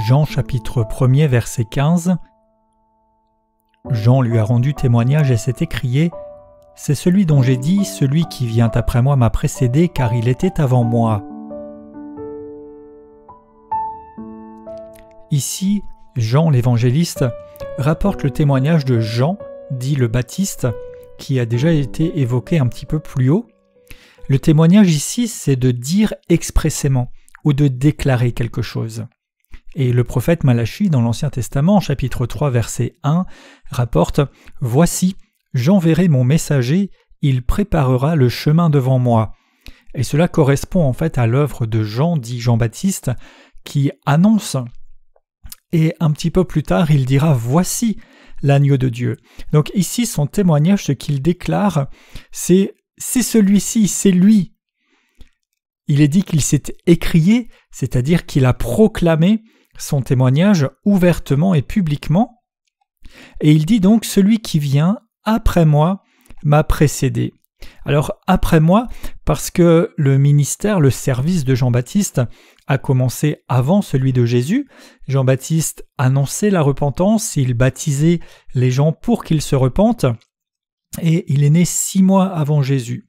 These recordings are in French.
Jean chapitre 1er verset 15. Jean lui a rendu témoignage et s'est écrié « C'est celui dont j'ai dit, celui qui vient après moi m'a précédé car il était avant moi. » Ici, Jean l'évangéliste rapporte le témoignage de Jean, dit le Baptiste, qui a déjà été évoqué un petit peu plus haut. Le témoignage ici, c'est de dire expressément ou de déclarer quelque chose. Et le prophète Malachie, dans l'Ancien Testament, chapitre 3, verset 1, rapporte « Voici, j'enverrai mon messager, il préparera le chemin devant moi. » Et cela correspond en fait à l'œuvre de Jean, dit Jean-Baptiste, qui annonce, et un petit peu plus tard, il dira « Voici l'agneau de Dieu. » Donc ici, son témoignage, ce qu'il déclare, c'est celui-ci, c'est lui. Il est dit qu'il s'est écrié, c'est-à-dire qu'il a proclamé son témoignage ouvertement et publiquement. Et il dit donc « Celui qui vient après moi m'a précédé ». Alors après moi, parce que le ministère, le service de Jean-Baptiste a commencé avant celui de Jésus. Jean-Baptiste annonçait la repentance, il baptisait les gens pour qu'ils se repentent, et il est né 6 mois avant Jésus.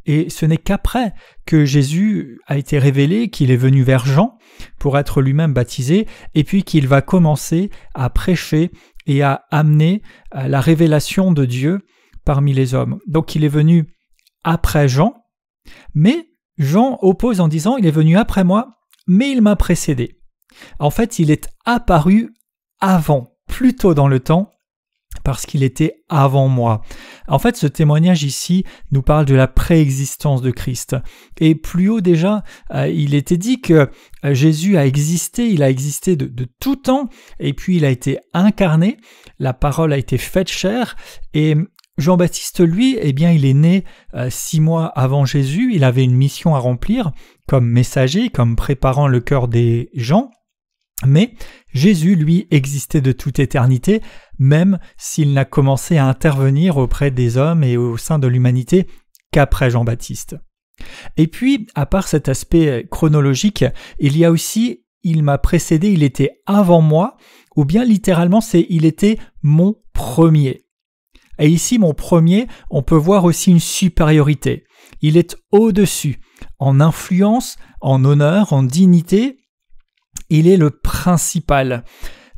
Et ce n'est qu'après que Jésus a été révélé, qu'il est venu vers Jean pour être lui-même baptisé, et puis qu'il va commencer à prêcher et à amener la révélation de Dieu parmi les hommes. Donc il est venu après Jean, mais Jean oppose en disant « Il est venu après moi, mais il m'a précédé ». En fait, il est apparu avant, plus tôt dans le temps, parce qu'il était avant moi. En fait, ce témoignage ici nous parle de la préexistence de Christ. Et plus haut déjà, il était dit que Jésus a existé, il a existé de tout temps, et puis il a été incarné, la parole a été faite chair, et Jean-Baptiste, lui, eh bien, il est né 6 mois avant Jésus, il avait une mission à remplir comme messager, comme préparant le cœur des gens, mais Jésus, lui, existait de toute éternité, même s'il n'a commencé à intervenir auprès des hommes et au sein de l'humanité qu'après Jean-Baptiste. Et puis, à part cet aspect chronologique, il y a aussi « il m'a précédé, il était avant moi », ou bien littéralement c'est « il était mon premier ». Et ici, mon premier, on peut voir aussi une supériorité. Il est au-dessus, en influence, en honneur, en dignité. Il est le principal.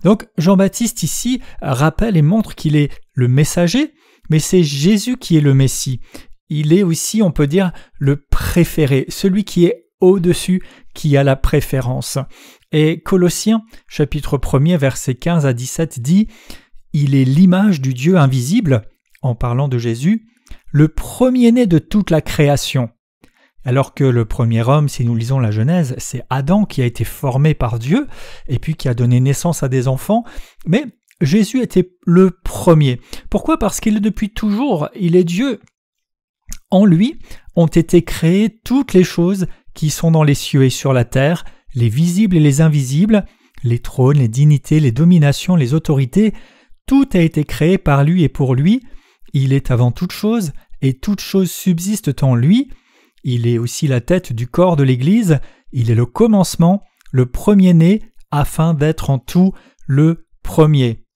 Donc Jean-Baptiste ici rappelle et montre qu'il est le messager, mais c'est Jésus qui est le Messie. Il est aussi, on peut dire, le préféré, celui qui est au-dessus, qui a la préférence. Et Colossiens, chapitre 1er, versets 15 à 17 dit « Il est l'image du Dieu invisible », en parlant de Jésus, le premier-né de toute la création. Alors que le premier homme, si nous lisons la Genèse, c'est Adam qui a été formé par Dieu et puis qui a donné naissance à des enfants, mais Jésus était le premier. Pourquoi ? Parce qu'il est depuis toujours, il est Dieu. En lui ont été créées toutes les choses qui sont dans les cieux et sur la terre, les visibles et les invisibles, les trônes, les dignités, les dominations, les autorités, tout a été créé par lui et pour lui. Il est avant toute chose, et toutes choses subsistent en lui. Il est aussi la tête du corps de l'Église, il est le commencement, le premier-né, afin d'être en tout le premier.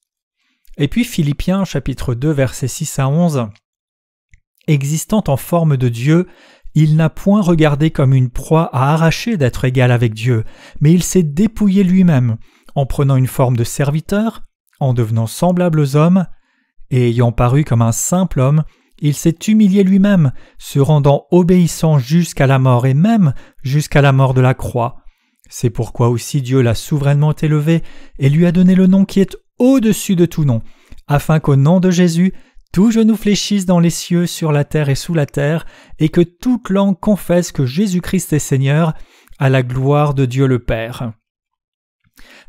Et puis Philippiens chapitre 2 versets 6 à 11. Existant en forme de Dieu, il n'a point regardé comme une proie à arracher d'être égal avec Dieu, mais il s'est dépouillé lui-même, en prenant une forme de serviteur, en devenant semblable aux hommes, et ayant paru comme un simple homme, il s'est humilié lui-même, se rendant obéissant jusqu'à la mort et même jusqu'à la mort de la croix. C'est pourquoi aussi Dieu l'a souverainement élevé et lui a donné le nom qui est au-dessus de tout nom, afin qu'au nom de Jésus, tout genou fléchisse dans les cieux, sur la terre et sous la terre, et que toute langue confesse que Jésus-Christ est Seigneur, à la gloire de Dieu le Père.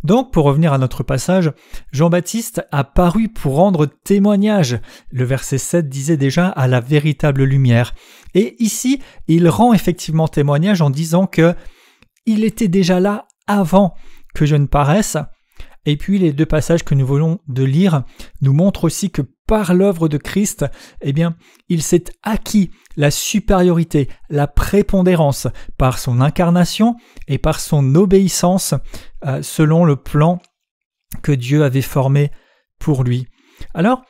Donc, pour revenir à notre passage, Jean-Baptiste a paru pour rendre témoignage. Le verset 7 disait déjà « à la véritable lumière ». Et ici, il rend effectivement témoignage en disant que il était déjà là avant que je ne paraisse. Et puis, les 2 passages que nous venons de lire nous montrent aussi que par l'œuvre de Christ, eh bien, il s'est acquis la supériorité, la prépondérance par son incarnation et par son obéissance selon le plan que Dieu avait formé pour lui. Alors,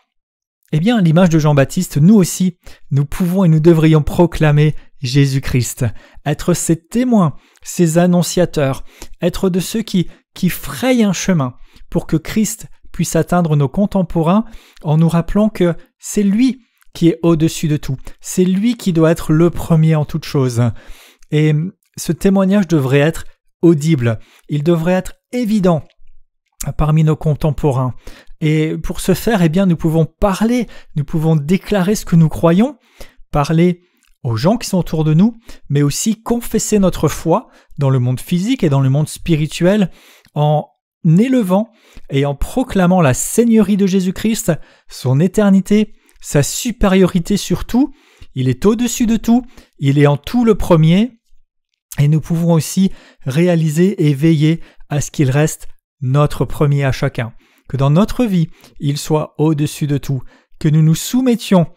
eh bien, à l'image de Jean-Baptiste, nous aussi, nous pouvons et nous devrions proclamer Jésus-Christ, être ses témoins, ses annonciateurs, être de ceux qui frayent un chemin pour que Christ puisse atteindre nos contemporains en nous rappelant que c'est lui qui est au-dessus de tout, c'est lui qui doit être le premier en toute chose. Et ce témoignage devrait être audible, il devrait être évident parmi nos contemporains. Et pour ce faire, eh bien, nous pouvons parler, nous pouvons déclarer ce que nous croyons, parler aux gens qui sont autour de nous, mais aussi confesser notre foi dans le monde physique et dans le monde spirituel en élevant et en proclamant la seigneurie de Jésus-Christ, son éternité, sa supériorité sur tout. Il est au-dessus de tout, il est en tout le premier, et nous pouvons aussi réaliser et veiller à ce qu'il reste notre premier à chacun, que dans notre vie, il soit au-dessus de tout, que nous nous soumettions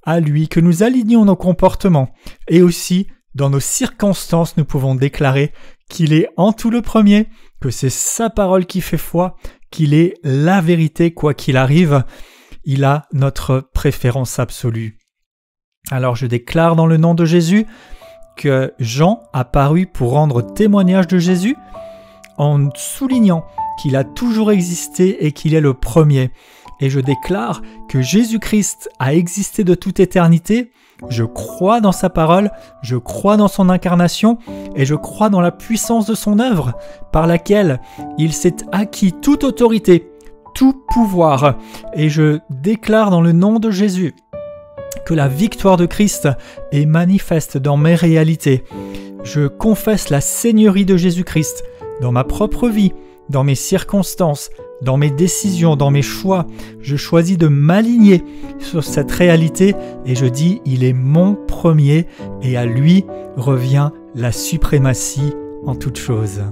à lui, que nous alignions nos comportements, et aussi, dans nos circonstances, nous pouvons déclarer qu'il est en tout le premier, que c'est sa parole qui fait foi, qu'il est la vérité quoi qu'il arrive, il a notre préférence absolue. Alors je déclare dans le nom de Jésus que Jean a paru pour rendre témoignage de Jésus en soulignant qu'il a toujours existé et qu'il est le premier. Et je déclare que Jésus-Christ a existé de toute éternité. Je crois dans sa parole, je crois dans son incarnation et je crois dans la puissance de son œuvre par laquelle il s'est acquis toute autorité, tout pouvoir. Et je déclare dans le nom de Jésus que la victoire de Christ est manifeste dans mes réalités. Je confesse la seigneurie de Jésus-Christ dans ma propre vie, dans mes circonstances, dans mes décisions, dans mes choix. Je choisis de m'aligner sur cette réalité et je dis il est mon premier et à lui revient la suprématie en toutes choses.